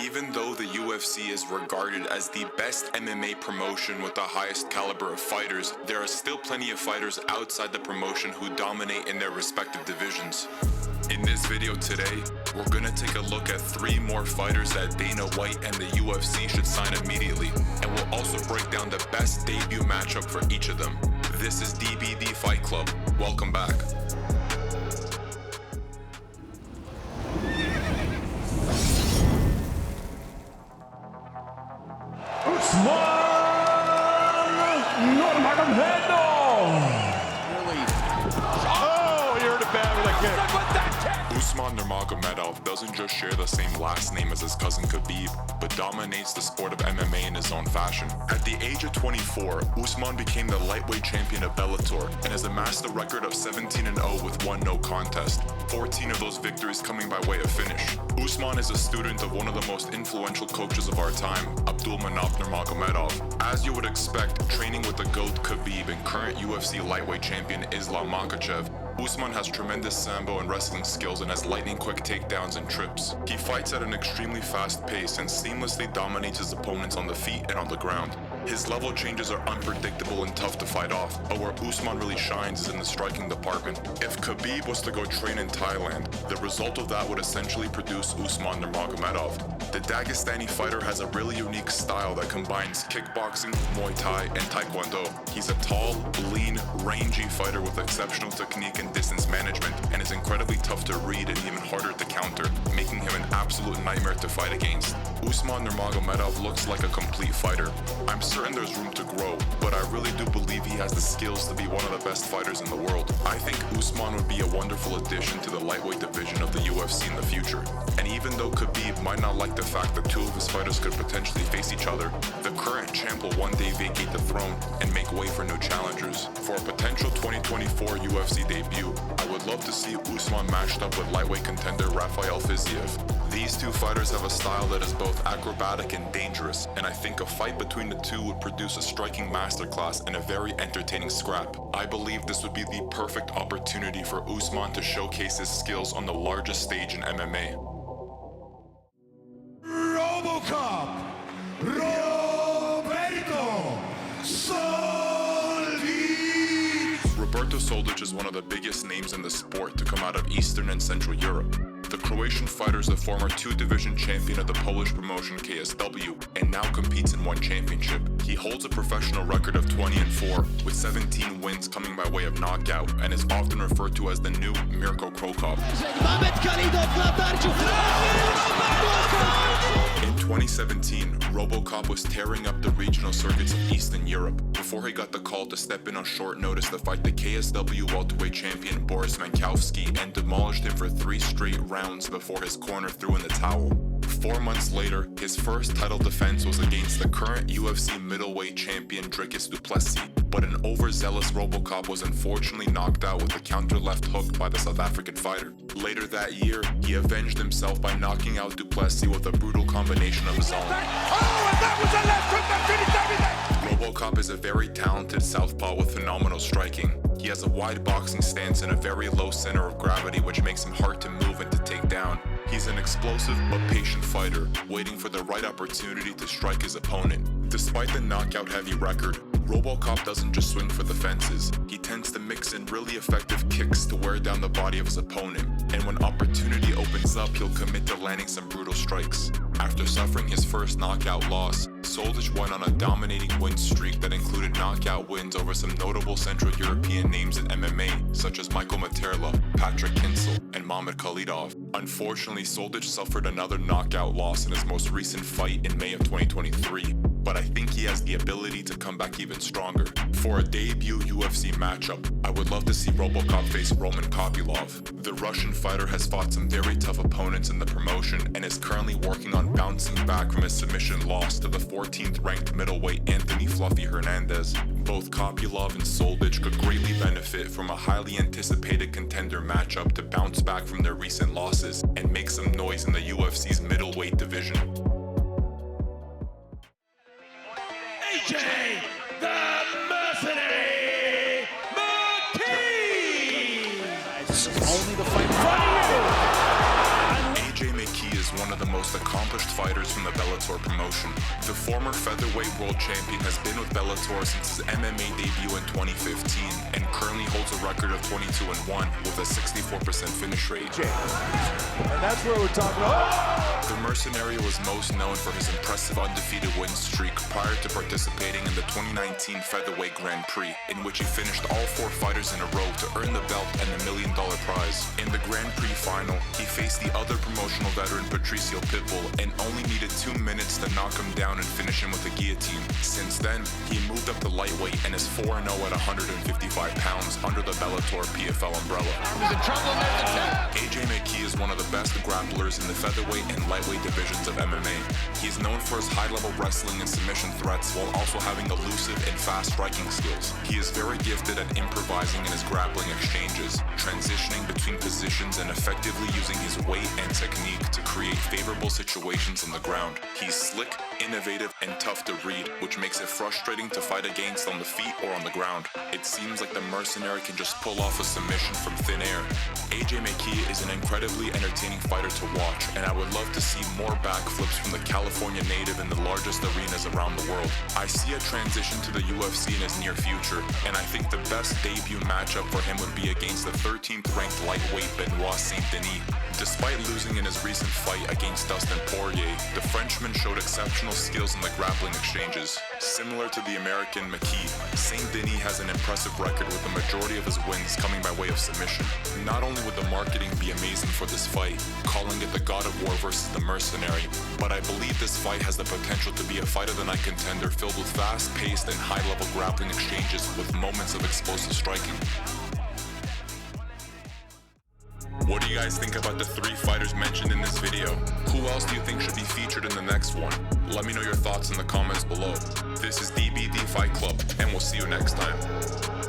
Even though the UFC is regarded as the best MMA promotion with the highest caliber of fighters, there are still plenty of fighters outside the promotion who dominate in their respective divisions. In this video today, we're gonna take a look at 3 more fighters that Dana White and the UFC should sign immediately, and we'll also break down the best debut matchup for each of them. This is DBD Fight Club. Welcome back. Usman Nurmagomedov doesn't just share the same last name as his cousin Khabib, but dominates the sport of MMA in his own fashion. At the age of 24, Usman became the lightweight champion of Bellator and has amassed a record of 17-0 with 1 no contest, 14 of those victories coming by way of finish. Usman is a student of one of the most influential coaches of our time, Abdulmanap Nurmagomedov. As you would expect, training with the GOAT Khabib and current UFC lightweight champion Islam Makhachev, Usman has tremendous sambo and wrestling skills and has lightning-quick takedowns and trips. He fights at an extremely fast pace and seamlessly dominates his opponents on the feet and on the ground. His level changes are unpredictable and tough to fight off, but where Usman really shines is in the striking department. If Khabib was to go train in Thailand, the result of that would essentially produce Usman Nurmagomedov. The Dagestani fighter has a really unique style that combines kickboxing, Muay Thai, and Taekwondo. He's a tall, lean, rangy fighter with exceptional technique and distance management, and is incredibly tough to read and even harder to counter, making him an absolute nightmare to fight against. Usman Nurmagomedov looks like a complete fighter. I'm certain there's room to grow, but I really do believe he has the skills to be one of the best fighters in the world. I think Usman would be a wonderful addition to the lightweight division of the UFC in the future. And even though Khabib might not like the fact that 2 of his fighters could potentially face each other, the current champ will one day vacate the throne and make way for new challengers. For a potential 2024 UFC debut, I would love to see Usman matched up with lightweight contender Rafael Fiziev. These 2 fighters have a style that is both acrobatic and dangerous, and I think a fight between the 2 would produce a striking masterclass and a very entertaining scrap. I believe this would be the perfect opportunity for Usman to showcase his skills on the largest stage in MMA. RoboCop Roberto Soldic. Roberto Soldic is one of the biggest names in the sport to come out of Eastern and Central Europe. The Croatian fighter is the former 2-division champion of the Polish promotion KSW and now competes in 1 championship. He holds a professional record of 20-4 with 17 wins coming by way of knockout and is often referred to as the new Mirko Krokop. In 2017, RoboCop was tearing up the regional circuits of Eastern Europe before he got the call to step in on short notice to fight the KSW welterweight champion Boris Mankowski and demolished him for 3 straight rounds before his corner threw in the towel. 4 months later, his first title defense was against the current UFC middleweight champion Dricus du Plessis, but an overzealous RoboCop was unfortunately knocked out with a counter left hook by the South African fighter. Later that year, he avenged himself by knocking out du Plessis with a brutal combination of his own. Oh, and that was a left hook that finished everything! RoboCop is a very talented southpaw with phenomenal striking. He has a wide boxing stance and a very low center of gravity, which makes him hard to move and to take down. He's an explosive but patient fighter, waiting for the right opportunity to strike his opponent. Despite the knockout-heavy record, RoboCop doesn't just swing for the fences. He tends to mix in really effective kicks to wear down the body of his opponent, and when opportunity opens up, he'll commit to landing some brutal strikes. After suffering his first knockout loss, Soldic went on a dominating win streak that included knockout wins over some notable Central European names in MMA, such as Michael Materla, Patrick Kinsel, and Mamed Khalidov. Unfortunately, Soldic suffered another knockout loss in his most recent fight in May of 2023, but I think he has the ability to come back even stronger. For a debut UFC matchup, I would love to see RoboCop face Roman Kopylov. The Russian fighter has fought some very tough opponents in the promotion and is currently working on bouncing back from his submission loss to the 14th ranked middleweight Anthony Fluffy Hernandez. Both Kopylov and Soldic could greatly benefit from a highly anticipated contender matchup to bounce back from their recent losses and make some noise in the UFC's middleweight division. AJ, the Mercenary McKee! Only the fight in front of you! AJ McKee is one of the most most accomplished fighters from the Bellator promotion. The former featherweight world champion has been with Bellator since his MMA debut in 2015 and currently holds a record of 22-1 with a 64% finish rate. And that's where we're talking about. The Mercenary was most known for his impressive undefeated win streak prior to participating in the 2019 Featherweight Grand Prix, in which he finished all 4 fighters in a row to earn the belt and the $1 million prize. In the Grand Prix final, he faced the other promotional veteran Patricio Pitbull and only needed 2 minutes to knock him down and finish him with a guillotine. Since then, he moved up to lightweight and is 4-0 at 155 pounds under the Bellator PFL umbrella. AJ McKee is one of the best grapplers in the featherweight and lightweight divisions of MMA. He is known for his high-level wrestling and submission threats while also having elusive and fast striking skills. He is very gifted at improvising in his grappling exchanges, transitioning between positions and effectively using his weight and technique to create favorable situations on the ground. He's slick, innovative, and tough to read, which makes it frustrating to fight against on the feet or on the ground. It seems like the Mercenary can just pull off a submission from thin air. AJ McKee is an incredibly entertaining fighter to watch, and I would love to see more backflips from the California native in the largest arenas around the world. I see a transition to the UFC in his near future, and I think the best debut matchup for him would be against the 13th ranked lightweight Benoit Saint-Denis. Despite losing in his recent fight against Dustin Poirier, the Frenchman showed exceptional skills in the grappling exchanges. Similar to the American McKee, Saint-Denis has an impressive record with the majority of his wins coming by way of submission. Not only would the marketing be amazing for this fight, calling it the God of War versus the Mercenary, but I believe this fight has the potential to be a fight of the night contender filled with fast-paced and high-level grappling exchanges with moments of explosive striking. What do you guys think about the 3 fighters mentioned in this video? Who else do you think should be featured in the next one? Let me know your thoughts in the comments below. This is DBD Fight Club, and we'll see you next time.